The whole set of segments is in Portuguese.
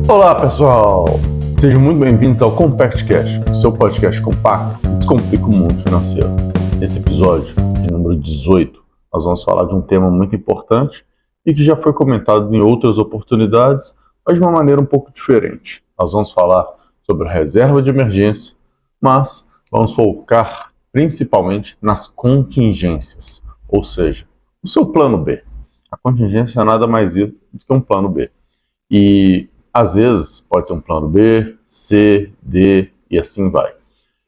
Olá pessoal, sejam muito bem-vindos ao Compact Cash, o seu podcast compacto que descomplica o mundo financeiro. Nesse episódio, de número 18, nós vamos falar de um tema muito importante e que já foi comentado em outras oportunidades, mas de uma maneira um pouco diferente. Nós vamos falar sobre a reserva de emergência, mas vamos focar principalmente nas contingências, ou seja, o seu plano B. A contingência é nada mais do que um plano B. E às vezes pode ser um plano B, C, D e assim vai.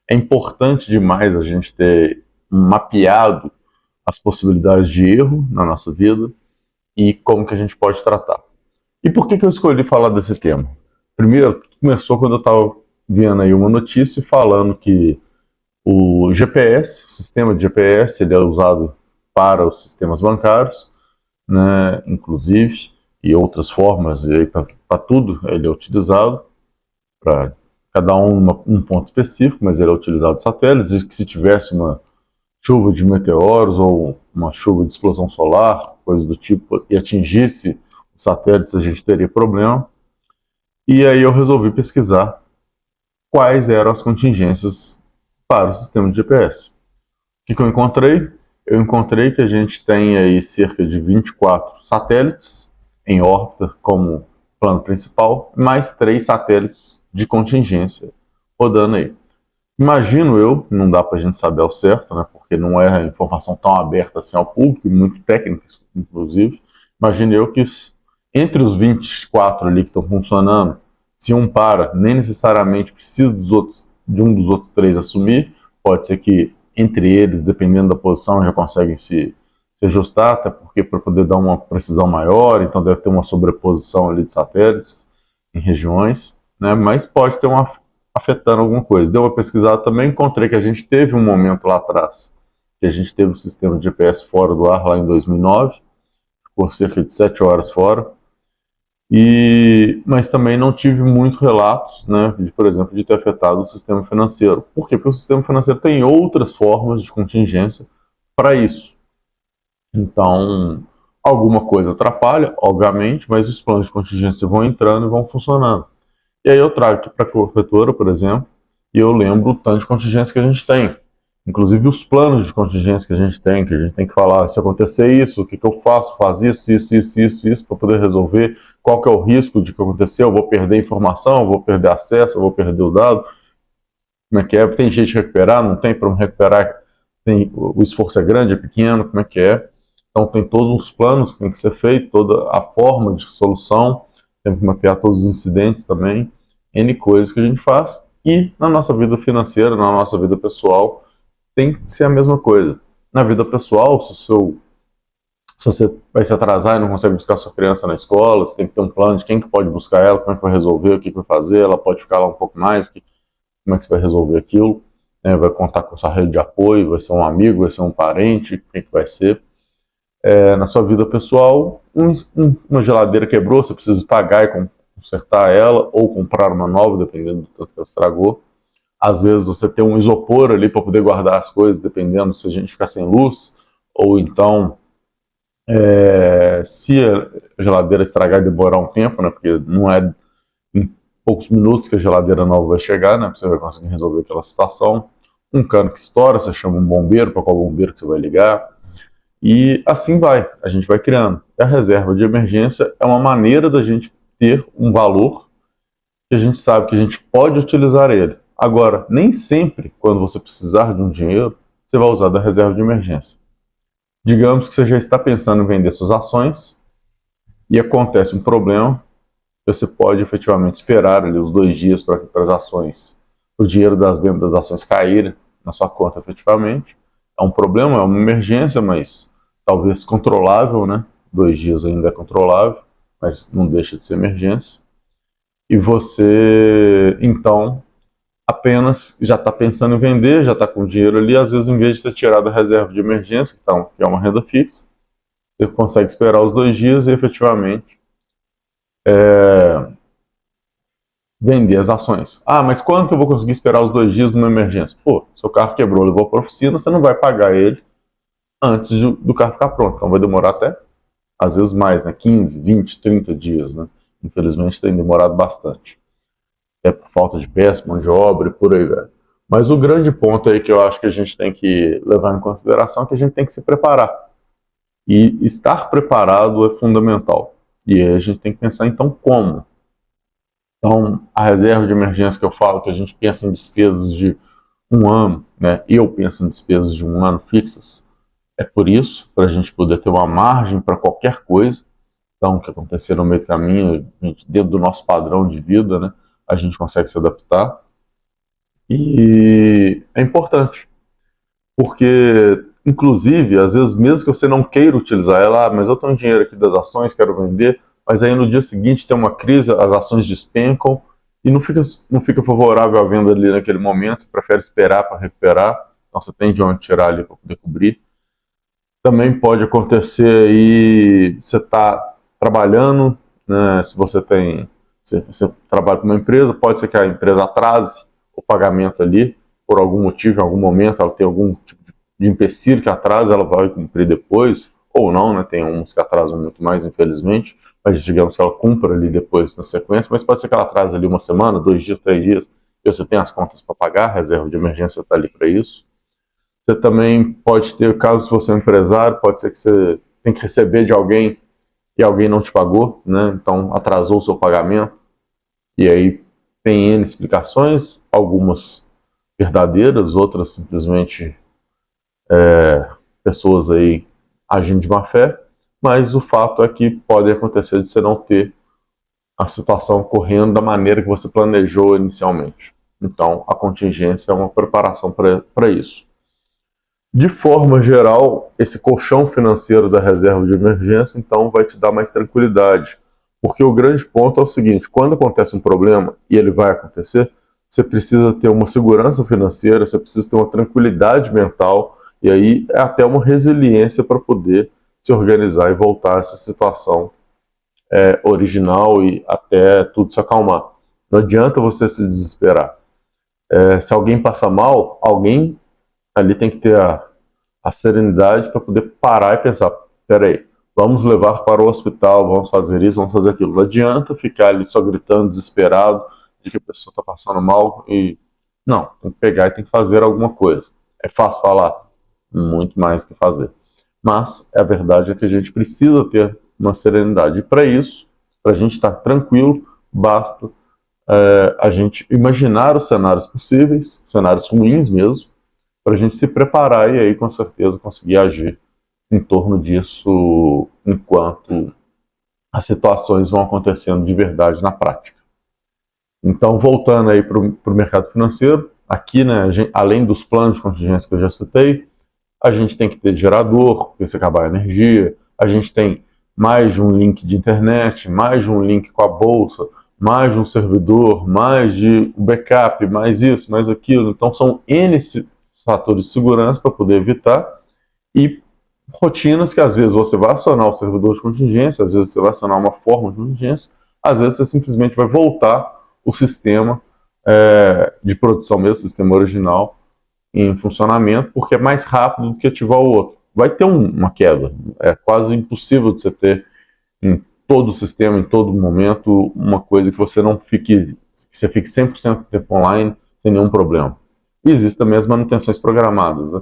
É importante demais a gente ter mapeado as possibilidades de erro na nossa vida e como que a gente pode tratar. E por que eu escolhi falar desse tema? Primeiro, começou quando eu estava vendo aí uma notícia falando que o GPS, o sistema de GPS, ele é usado para os sistemas bancários, né, inclusive, e outras formas, e para tudo ele é utilizado, para cada um ponto específico, mas ele é utilizado de satélites, e que se tivesse uma chuva de meteoros ou uma chuva de explosão solar, coisa do tipo, e atingisse os satélites, a gente teria problema. E aí eu resolvi pesquisar quais eram as contingências para o sistema de GPS. O que eu encontrei? Eu encontrei que a gente tem aí cerca de 24 satélites em órbita como plano principal, mais 3 satélites de contingência rodando aí. Imagino eu, não dá para a gente saber ao certo, né, porque não é informação tão aberta assim ao público, e muito técnica, inclusive. Imagino eu que entre os 24 ali que estão funcionando, se um para, nem necessariamente precisa de um dos outros 3 assumir, pode ser que entre eles, dependendo da posição, já conseguem se ajustar, até porque para poder dar uma precisão maior, então deve ter uma sobreposição ali de satélites em regiões, né? Mas pode ter afetando alguma coisa. Deu uma pesquisada também, encontrei que a gente teve um momento lá atrás, que a gente teve o sistema de GPS fora do ar lá em 2009, por cerca de 7 horas fora, mas também não tive muitos relatos, né, por exemplo, de ter afetado o sistema financeiro. Por quê? Porque o sistema financeiro tem outras formas de contingência para isso. Então, alguma coisa atrapalha, obviamente, mas os planos de contingência vão entrando e vão funcionando. E aí eu trago aqui para a corretora, por exemplo, e eu lembro o tanto de contingência que a gente tem. Inclusive os planos de contingência que a gente tem que falar, se acontecer isso, o que eu faço? Faz isso, para poder resolver. Qual que é o risco de que acontecer? Eu vou perder informação, eu vou perder acesso, eu vou perder o dado. Como é que é? Tem jeito de recuperar? Não tem para me recuperar? O esforço é grande, é pequeno? Como é que é? Então tem todos os planos que tem que ser feito, toda a forma de solução, tem que mapear todos os incidentes também, N coisas que a gente faz. E na nossa vida financeira, na nossa vida pessoal, tem que ser a mesma coisa. Na vida pessoal, se você vai se atrasar e não consegue buscar sua criança na escola, você tem que ter um plano de quem que pode buscar ela, como é que vai resolver, o que vai fazer, ela pode ficar lá um pouco mais, como é que você vai resolver aquilo, né? Vai contar com sua rede de apoio, vai ser um amigo, vai ser um parente, quem que vai ser. Na sua vida pessoal, uma geladeira quebrou, você precisa pagar e consertar ela, ou comprar uma nova, dependendo do tanto que ela estragou. Às vezes você tem um isopor ali para poder guardar as coisas, dependendo se a gente ficar sem luz, ou então se a geladeira estragar e demorar um tempo, né, porque não é em poucos minutos que a geladeira nova vai chegar, né, você vai conseguir resolver aquela situação. Um cano que estoura, você chama um bombeiro, para qual bombeiro que você vai ligar. E assim vai, a gente vai criando. A reserva de emergência é uma maneira da gente ter um valor que a gente sabe que a gente pode utilizar ele. Agora, nem sempre, quando você precisar de um dinheiro, você vai usar da reserva de emergência. Digamos que você já está pensando em vender suas ações e acontece um problema, você pode efetivamente esperar ali os 2 dias para as ações, o dinheiro das vendas das ações cair na sua conta efetivamente. É um problema, é uma emergência, mas talvez controlável, né? 2 dias ainda é controlável, mas não deixa de ser emergência. E você, então, apenas já está pensando em vender, já está com dinheiro ali, às vezes em vez de você tirar da reserva de emergência, então, que é uma renda fixa, você consegue esperar os 2 dias e efetivamente vender as ações. Ah, mas quando que eu vou conseguir esperar os 2 dias numa emergência? Pô, seu carro quebrou, levou para a oficina, você não vai pagar ele antes do carro ficar pronto. Então vai demorar até, às vezes mais, né? 15, 20, 30 dias, né? Infelizmente tem demorado bastante. É por falta de peça, mão de obra e por aí vai. Mas o grande ponto aí que eu acho que a gente tem que levar em consideração é que a gente tem que se preparar. E estar preparado é fundamental. E aí a gente tem que pensar, então, como? Então, a reserva de emergência que eu falo, que a gente pensa em despesas de um ano, né? Eu penso em despesas de um ano fixas, é por isso, para a gente poder ter uma margem para qualquer coisa. Então, o que acontecer no meio do caminho, dentro do nosso padrão de vida, né? A gente consegue se adaptar. E é importante, porque, inclusive, às vezes, mesmo que você não queira utilizar ela, mas eu tenho dinheiro aqui das ações, quero vender, mas aí no dia seguinte tem uma crise, as ações despencam e não fica favorável a venda ali naquele momento, você prefere esperar para recuperar, então você tem de onde tirar ali para poder cobrir. Também pode acontecer aí, você está trabalhando, né, se você trabalha com uma empresa, pode ser que a empresa atrase o pagamento ali, por algum motivo, em algum momento, ela tem algum tipo de empecilho que atrasa, ela vai cumprir depois, ou não, né? Tem uns que atrasam muito mais, infelizmente, mas digamos que ela cumpra ali depois na sequência, mas pode ser que ela atrase ali uma semana, 2 dias, 3 dias, e você tem as contas para pagar, a reserva de emergência está ali para isso. Você também pode ter, caso você é um empresário, pode ser que você tem que receber de alguém e alguém não te pagou, né? Então atrasou o seu pagamento, e aí tem N explicações, algumas verdadeiras, outras simplesmente pessoas aí agindo de má fé, mas o fato é que pode acontecer de você não ter a situação correndo da maneira que você planejou inicialmente. Então, a contingência é uma preparação para isso. De forma geral, esse colchão financeiro da reserva de emergência, então, vai te dar mais tranquilidade. Porque o grande ponto é o seguinte, quando acontece um problema, e ele vai acontecer, você precisa ter uma segurança financeira, você precisa ter uma tranquilidade mental, e aí é até uma resiliência para poder se organizar e voltar a essa situação original e até tudo se acalmar. Não adianta você se desesperar. Se alguém passa mal, alguém ali tem que ter a serenidade para poder parar e pensar, peraí, vamos levar para o hospital, vamos fazer isso, vamos fazer aquilo. Não adianta ficar ali só gritando, desesperado, de que a pessoa está passando mal e... Não, tem que pegar e tem que fazer alguma coisa. É fácil falar? Muito mais que fazer. Mas a verdade é que a gente precisa ter uma serenidade. E para isso, para a gente estar tranquilo, basta a gente imaginar os cenários possíveis, cenários ruins mesmo, para a gente se preparar e aí com certeza conseguir agir em torno disso enquanto as situações vão acontecendo de verdade na prática. Então, voltando aí para o mercado financeiro, aqui, né, além dos planos de contingência que eu já citei, a gente tem que ter gerador, porque se acabar a energia, a gente tem mais de um link de internet, mais de um link com a bolsa, mais de um servidor, mais de um backup, mais isso, mais aquilo. Então, são N fatores de segurança para poder evitar e rotinas que às vezes você vai acionar o servidor de contingência, às vezes você vai acionar uma forma de contingência, às vezes você simplesmente vai voltar o sistema de produção mesmo, o sistema original, em funcionamento, porque é mais rápido do que ativar o outro. Vai ter uma queda, é quase impossível de você ter em todo o sistema, em todo momento, uma coisa que você não fique, que você fique 100% do tempo online sem nenhum problema. E existem também as manutenções programadas, né?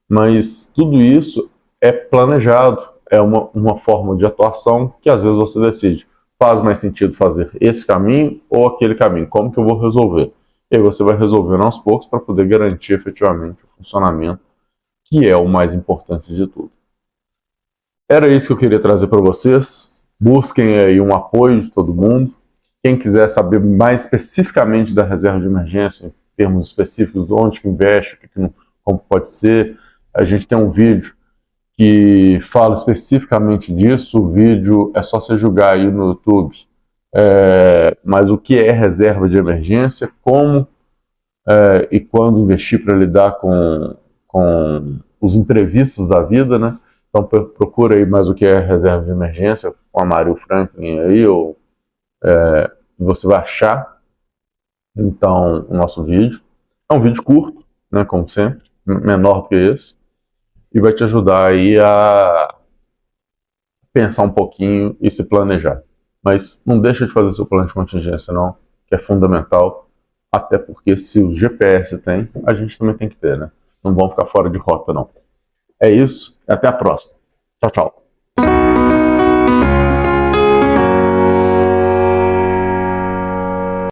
Mas tudo isso é planejado, é uma forma de atuação que às vezes você decide, faz mais sentido fazer esse caminho ou aquele caminho, como que eu vou resolver? E aí você vai resolvendo aos poucos para poder garantir efetivamente o funcionamento, que é o mais importante de tudo. Era isso que eu queria trazer para vocês. Busquem aí um apoio de todo mundo. Quem quiser saber mais especificamente da reserva de emergência, em termos específicos, onde que investe, como pode ser, a gente tem um vídeo que fala especificamente disso. O vídeo é só você jogar aí no YouTube. Mas o que é reserva de emergência, como e quando investir para lidar com os imprevistos da vida, né? Então procura aí mais o que é reserva de emergência com a Mario Franklin aí, ou você vai achar então o nosso vídeo. É um vídeo curto, né, como sempre, menor do que esse, e vai te ajudar aí a pensar um pouquinho e se planejar. mas não deixa de fazer seu plano de contingência não, que é fundamental, até porque se o GPS tem, a gente também tem que ter, né? Não vamos ficar fora de rota não. É isso, até a próxima. Tchau, tchau.